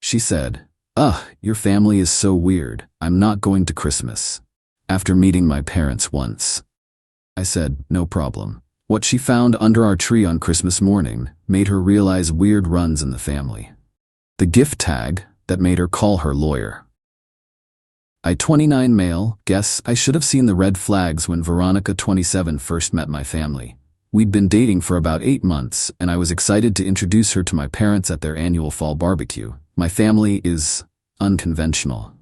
She said, "Ugh, your family is so weird. I'm not going to Christmas." After meeting my parents once. I said, "No problem." What she found under our tree on Christmas morning made her realize weird runs in the family. The gift tag that made her call her lawyer. I, 29 male, guess I should have seen the red flags when Veronica, 27, first met my family. We'd been dating for about 8 months, and I was excited to introduce her to my parents at their annual fall barbecue. My family is unconventional.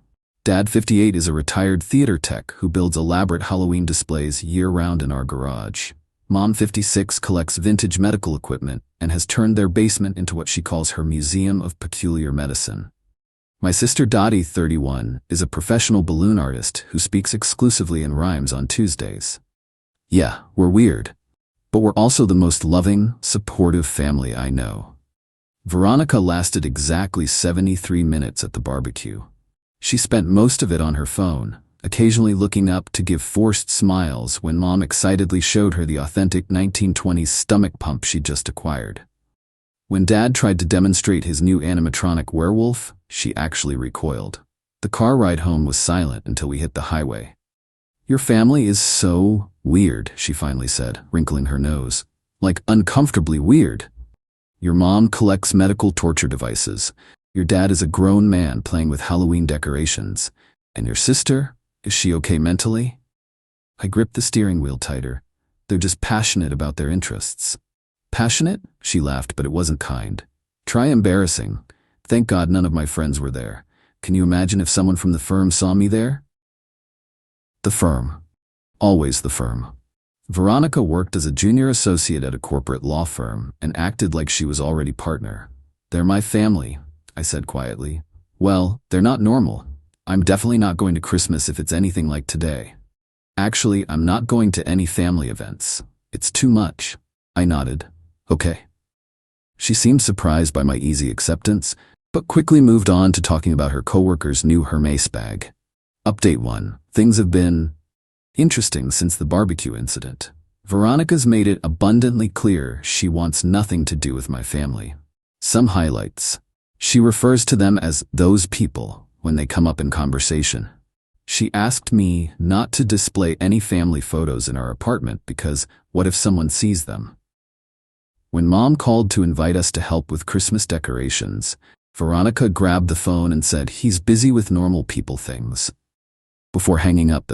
Dad, 58, is a retired theater tech who builds elaborate Halloween displays year-round in our garage. Mom, 56, collects vintage medical equipment and has turned their basement into what she calls her Museum of Peculiar Medicine. My sister Dottie, 31, is a professional balloon artist who speaks exclusively in rhymes on Tuesdays. Yeah, we're weird. But we're also the most loving, supportive family I know. Veronica lasted exactly 73 minutes at the barbecue. She spent most of it on her phone, occasionally looking up to give forced smiles when Mom excitedly showed her the authentic 1920s stomach pump she'd just acquired. When Dad tried to demonstrate his new animatronic werewolf, she actually recoiled. The car ride home was silent until we hit the highway. "Your family is so weird," she finally said, wrinkling her nose. "Like uncomfortably weird. Your mom collects medical torture devices. Your dad is a grown man playing with Halloween decorations. And your sister? Is she okay mentally?" I gripped the steering wheel tighter. "They're just passionate about their interests." "Passionate?" She laughed, but it wasn't kind. "Try embarrassing. Thank God none of my friends were there. Can you imagine if someone from the firm saw me there?" The firm. Always the firm. Veronica worked as a junior associate at a corporate law firm and acted like she was already partner. "They're my family," I said quietly. "Well, they're not normal. I'm definitely not going to Christmas if it's anything like today. Actually, I'm not going to any family events. It's too much." I nodded. "Okay." She seemed surprised by my easy acceptance, but quickly moved on to talking about her coworker's new Hermes bag. Update 1. Things have been interesting since the barbecue incident. Veronica's made it abundantly clear she wants nothing to do with my family. Some highlights. She refers to them as those people when they come up in conversation. She asked me not to display any family photos in our apartment because what if someone sees them? When Mom called to invite us to help with Christmas decorations, Veronica grabbed the phone and said he's busy with normal people things. Before hanging up,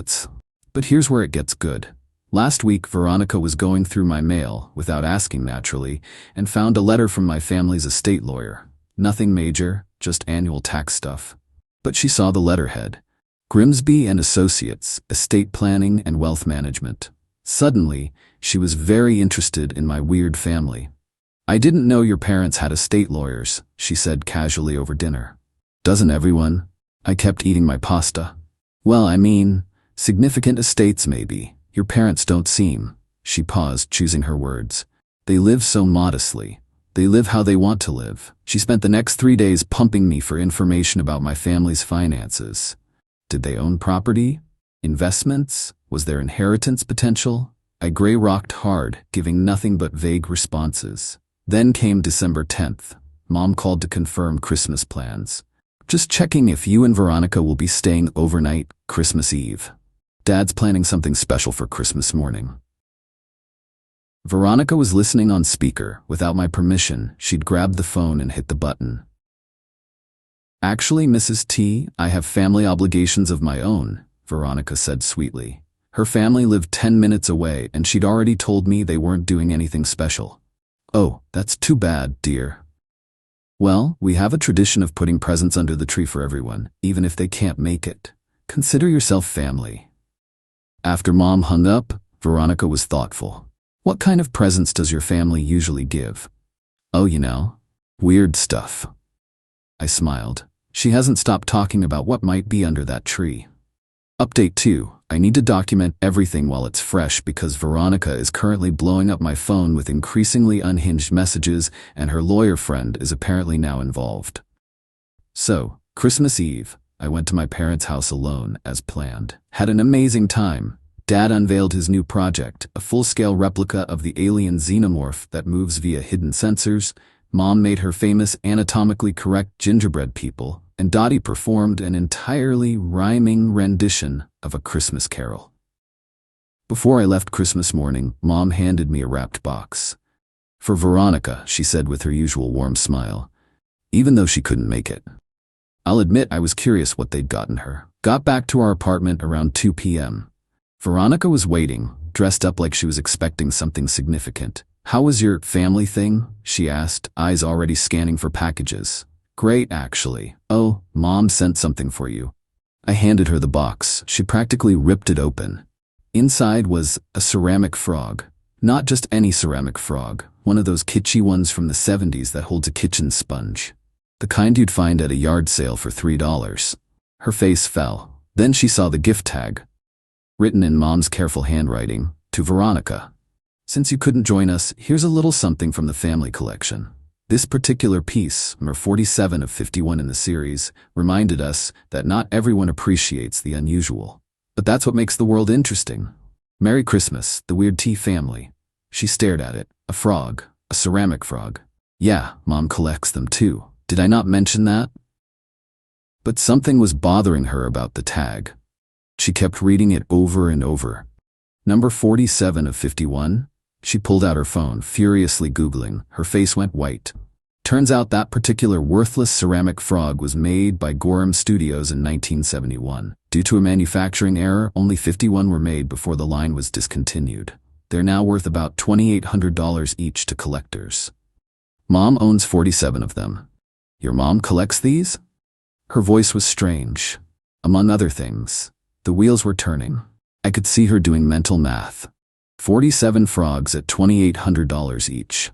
But here's where it gets good. Last week, Veronica was going through my mail, without asking naturally, and found a letter from my family's estate lawyer. Nothing major, just annual tax stuff. But she saw the letterhead. Grimsby and Associates, Estate Planning and Wealth Management. Suddenly, she was very interested in my weird family. "I didn't know your parents had estate lawyers," she said casually over dinner. "Doesn't everyone?" I kept eating my pasta. "Well, I mean, significant estates maybe. Your parents don't seem." She paused, choosing her words. "They live so modestly. They live how they want to live." She spent the next 3 days pumping me for information about my family's finances. Did they own property? Investments? Was there inheritance potential? I gray-rocked hard, giving nothing but vague responses. Then came December 10th. Mom called to confirm Christmas plans. "Just checking if you and Veronica will be staying overnight Christmas Eve. Dad's planning something special for Christmas morning." Veronica was listening on speaker. Without my permission, she'd grabbed the phone and hit the button. "Actually, Mrs. T, I have family obligations of my own," Veronica said sweetly. Her family lived 10 minutes away, and she'd already told me they weren't doing anything special. "Oh, that's too bad, dear." "Well, we have a tradition of putting presents under the tree for everyone, even if they can't make it. Consider yourself family." After Mom hung up, Veronica was thoughtful. "What kind of presents does your family usually give?" "Oh, weird stuff." I smiled. She hasn't stopped talking about what might be under that tree. Update 2. I need to document everything while it's fresh because Veronica is currently blowing up my phone with increasingly unhinged messages, and her lawyer friend is apparently now involved. So, Christmas Eve, I went to my parents' house alone, as planned. Had an amazing time. Dad unveiled his new project, a full-scale replica of the alien xenomorph that moves via hidden sensors, Mom made her famous anatomically correct gingerbread people, and Dottie performed an entirely rhyming rendition of A Christmas Carol. Before I left Christmas morning, Mom handed me a wrapped box. "For Veronica," she said with her usual warm smile, even though she couldn't make it. I'll admit I was curious what they'd gotten her. Got back to our apartment around 2 p.m. Veronica was waiting, dressed up like she was expecting something significant. "How was your family thing?" she asked, eyes already scanning for packages. "Great, actually. Oh, Mom sent something for you." I handed her the box. She practically ripped it open. Inside was a ceramic frog. Not just any ceramic frog, one of those kitschy ones from the 70s that holds a kitchen sponge. The kind you'd find at a yard sale for $3. Her face fell. Then she saw the gift tag, written in Mom's careful handwriting, "To Veronica. Since you couldn't join us, here's a little something from the family collection." This particular piece, number 47 of 51 in the series, reminded us that not everyone appreciates the unusual. But that's what makes the world interesting. "Merry Christmas, the Weird Tea family." She stared at it. A frog. A ceramic frog. "Yeah, Mom collects them too. Did I not mention that?" But something was bothering her about the tag. She kept reading it over and over. "Number 47 of 51? She pulled out her phone, furiously Googling. Her face went white. Turns out that particular worthless ceramic frog was made by Gorham Studios in 1971. Due to a manufacturing error, only 51 were made before the line was discontinued. They're now worth about $2,800 each to collectors. Mom owns 47 of them. "Your mom collects these?" Her voice was strange. Among other things, the wheels were turning. I could see her doing mental math. 47 frogs at $2,800 each.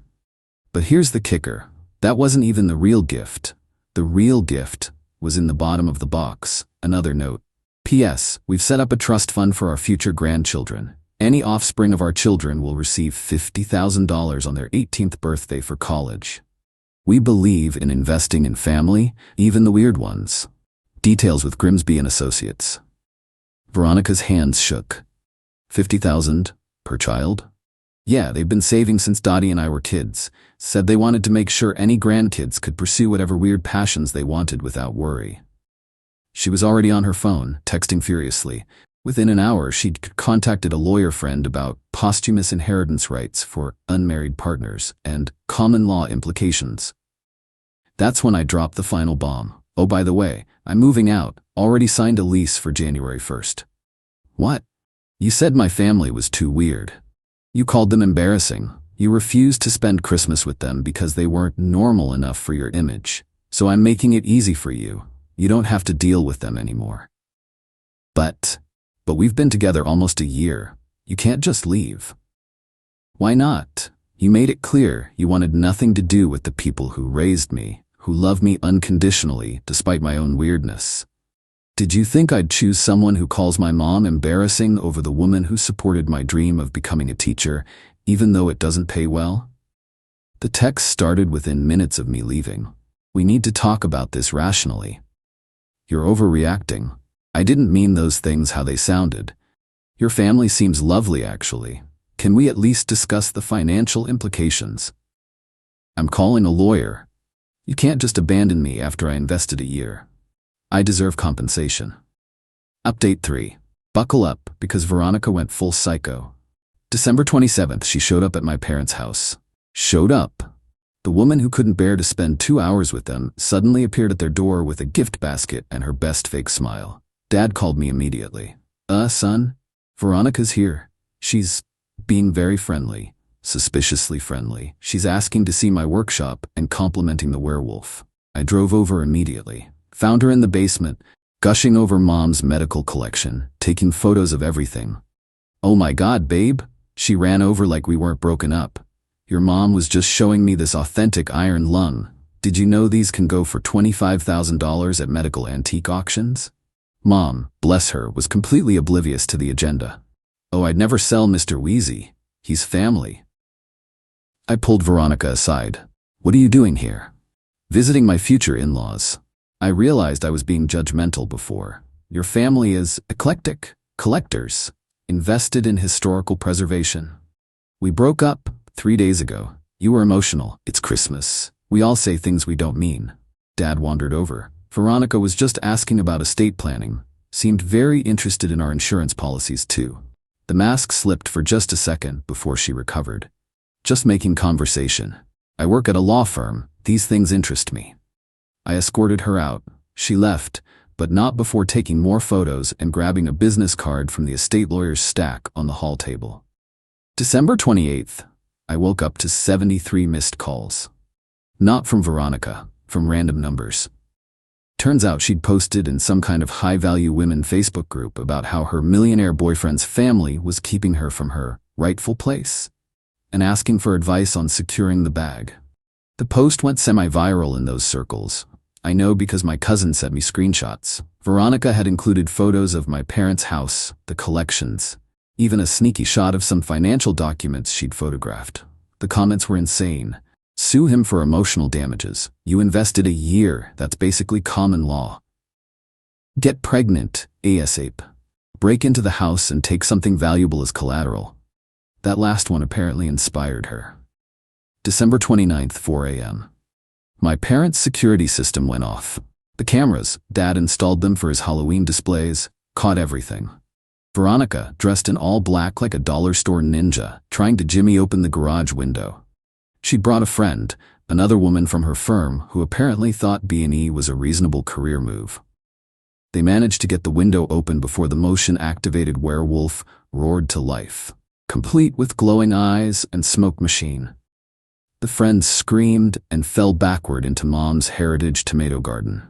But here's the kicker. That wasn't even the real gift. The real gift was in the bottom of the box. Another note. "P.S. We've set up a trust fund for our future grandchildren. Any offspring of our children will receive $50,000 on their 18th birthday for college. We believe in investing in family, even the weird ones." Details with Grimsby and Associates. Veronica's hands shook. $50,000 per child? "Yeah, they've been saving since Dottie and I were kids. Said they wanted to make sure any grandkids could pursue whatever weird passions they wanted without worry." She was already on her phone, texting furiously. Within an hour, she'd contacted a lawyer friend about posthumous inheritance rights for unmarried partners and common law implications. That's when I dropped the final bomb. "Oh, by the way, I'm moving out. Already signed a lease for January 1st. "What? You said my family was too weird. You called them embarrassing. You refused to spend Christmas with them because they weren't normal enough for your image. So I'm making it easy for you. You don't have to deal with them anymore." But we've been together almost a year. You can't just leave." "Why not? You made it clear you wanted nothing to do with the people who raised me, who love me unconditionally despite my own weirdness. Did you think I'd choose someone who calls my mom embarrassing over the woman who supported my dream of becoming a teacher, even though it doesn't pay well?" The text started within minutes of me leaving. "We need to talk about this rationally. You're overreacting. I didn't mean those things how they sounded. Your family seems lovely, actually. Can we at least discuss the financial implications? I'm calling a lawyer. You can't just abandon me after I invested a year. I deserve compensation." Update 3. Buckle up, because Veronica went full psycho. December 27th, she showed up at my parents' house. Showed up. The woman who couldn't bear to spend 2 hours with them suddenly appeared at their door with a gift basket and her best fake smile. Dad called me immediately. Son? Veronica's here. She's being very friendly, suspiciously friendly. She's asking to see my workshop and complimenting the werewolf." I drove over immediately. Found her in the basement, gushing over Mom's medical collection, taking photos of everything. "Oh my God, babe." She ran over like we weren't broken up. "Your mom was just showing me this authentic iron lung. Did you know these can go for $25,000 at medical antique auctions?" Mom, bless her, was completely oblivious to the agenda. "Oh, I'd never sell Mr. Wheezy. He's family." I pulled Veronica aside. "What are you doing here?" "Visiting my future in-laws. I realized I was being judgmental before. Your family is eclectic, collectors, invested in historical preservation. We broke up 3 days ago. You were emotional. It's Christmas. We all say things we don't mean. Dad wandered over. Veronica was just asking about estate planning. Seemed very interested in our insurance policies too. The mask slipped for just a second before she recovered. Just making conversation. I work at a law firm. These things interest me. I escorted her out. She left, but not before taking more photos and grabbing a business card from the estate lawyer's stack on the hall table. December 28th. I woke up to 73 missed calls. Not from Veronica, from random numbers. Turns out she'd posted in some kind of high-value women Facebook group about how her millionaire boyfriend's family was keeping her from her rightful place and asking for advice on securing the bag. The post went semi-viral in those circles. I know because my cousin sent me screenshots. Veronica had included photos of my parents' house, the collections, even a sneaky shot of some financial documents she'd photographed. The comments were insane. Sue him for emotional damages. You invested a year. That's basically common law. Get pregnant, ASAP. Break into the house and take something valuable as collateral. That last one apparently inspired her. December 29th, 4 a.m. My parents' security system went off. The cameras, Dad installed them for his Halloween displays, caught everything. Veronica, dressed in all black like a dollar store ninja, trying to jimmy open the garage window. She'd brought a friend, another woman from her firm who apparently thought B&E was a reasonable career move. They managed to get the window open before the motion-activated werewolf roared to life, complete with glowing eyes and smoke machine. The friend screamed and fell backward into Mom's heritage tomato garden.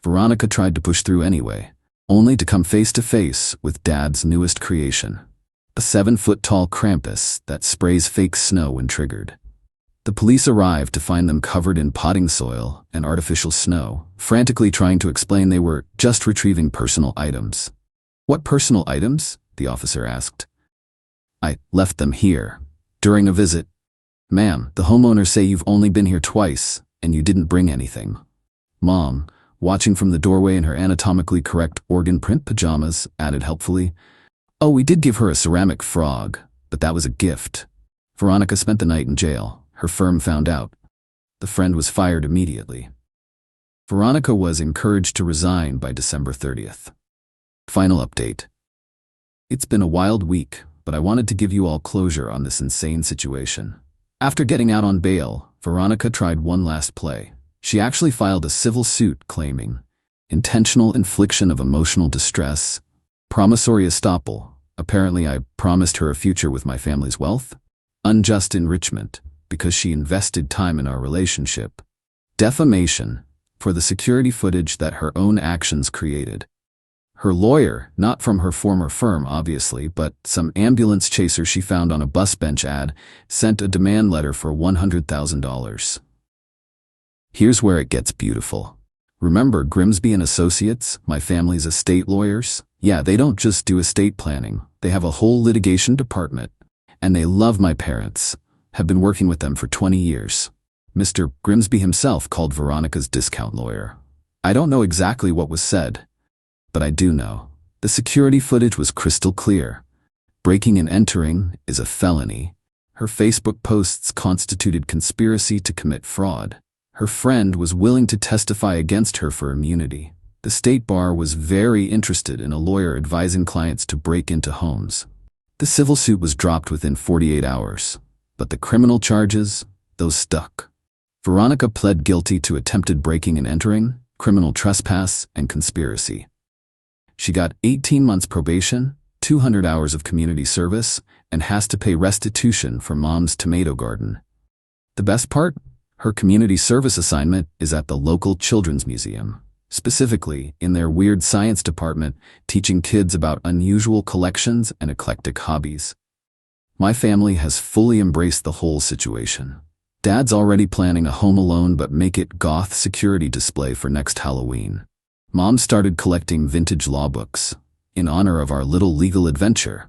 Veronica tried to push through anyway, only to come face to face with Dad's newest creation, a 7-foot-tall Krampus that sprays fake snow when triggered. The police arrived to find them covered in potting soil and artificial snow, frantically trying to explain they were just retrieving personal items. What personal items? The officer asked. I left them here. During a visit. Ma'am, the homeowners say you've only been here twice, and you didn't bring anything. Mom, watching from the doorway in her anatomically correct organ print pajamas, added helpfully, Oh, we did give her a ceramic frog, but that was a gift. Veronica spent the night in jail. Her firm found out. The friend was fired immediately. Veronica was encouraged to resign by December 30th. Final update. It's been a wild week, but I wanted to give you all closure on this insane situation. After getting out on bail, Veronica tried one last play. She actually filed a civil suit claiming intentional infliction of emotional distress, promissory estoppel, apparently I promised her a future with my family's wealth, unjust enrichment, because she invested time in our relationship, defamation, for the security footage that her own actions created. Her lawyer, not from her former firm obviously, but some ambulance chaser she found on a bus bench ad, sent a demand letter for $100,000. Here's where it gets beautiful. Remember Grimsby and Associates, my family's estate lawyers? Yeah, they don't just do estate planning. They have a whole litigation department. And they love my parents. Have been working with them for 20 years. Mr. Grimsby himself called Veronica's discount lawyer. I don't know exactly what was said, but I do know. The security footage was crystal clear. Breaking and entering is a felony. Her Facebook posts constituted conspiracy to commit fraud. Her friend was willing to testify against her for immunity. The state bar was very interested in a lawyer advising clients to break into homes. The civil suit was dropped within 48 hours. But the criminal charges, those stuck. Veronica pled guilty to attempted breaking and entering, criminal trespass, and conspiracy. She got 18 months probation, 200 hours of community service, and has to pay restitution for Mom's tomato garden. The best part? Her community service assignment is at the local children's museum, specifically in their weird science department, teaching kids about unusual collections and eclectic hobbies. My family has fully embraced the whole situation. Dad's already planning a Home Alone but make it goth security display for next Halloween. Mom started collecting vintage law books in honor of our little legal adventure.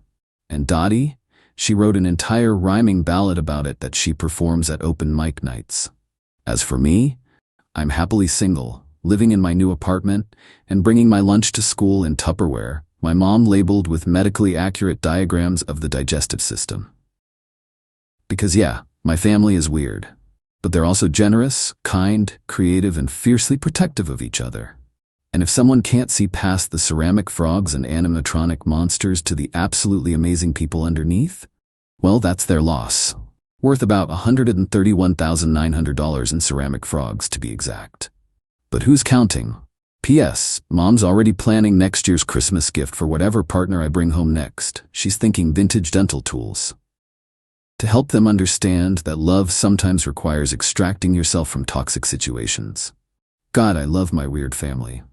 And Dottie, she wrote an entire rhyming ballad about it that she performs at open mic nights. As for me, I'm happily single, living in my new apartment and bringing my lunch to school in Tupperware, my mom labeled with medically accurate diagrams of the digestive system. Because yeah, my family is weird. But they're also generous, kind, creative, and fiercely protective of each other. And if someone can't see past the ceramic frogs and animatronic monsters to the absolutely amazing people underneath, well, that's their loss. Worth about $131,900 in ceramic frogs, to be exact. But who's counting? P.S. Mom's already planning next year's Christmas gift for whatever partner I bring home next. She's thinking vintage dental tools. To help them understand that love sometimes requires extracting yourself from toxic situations. God, I love my weird family.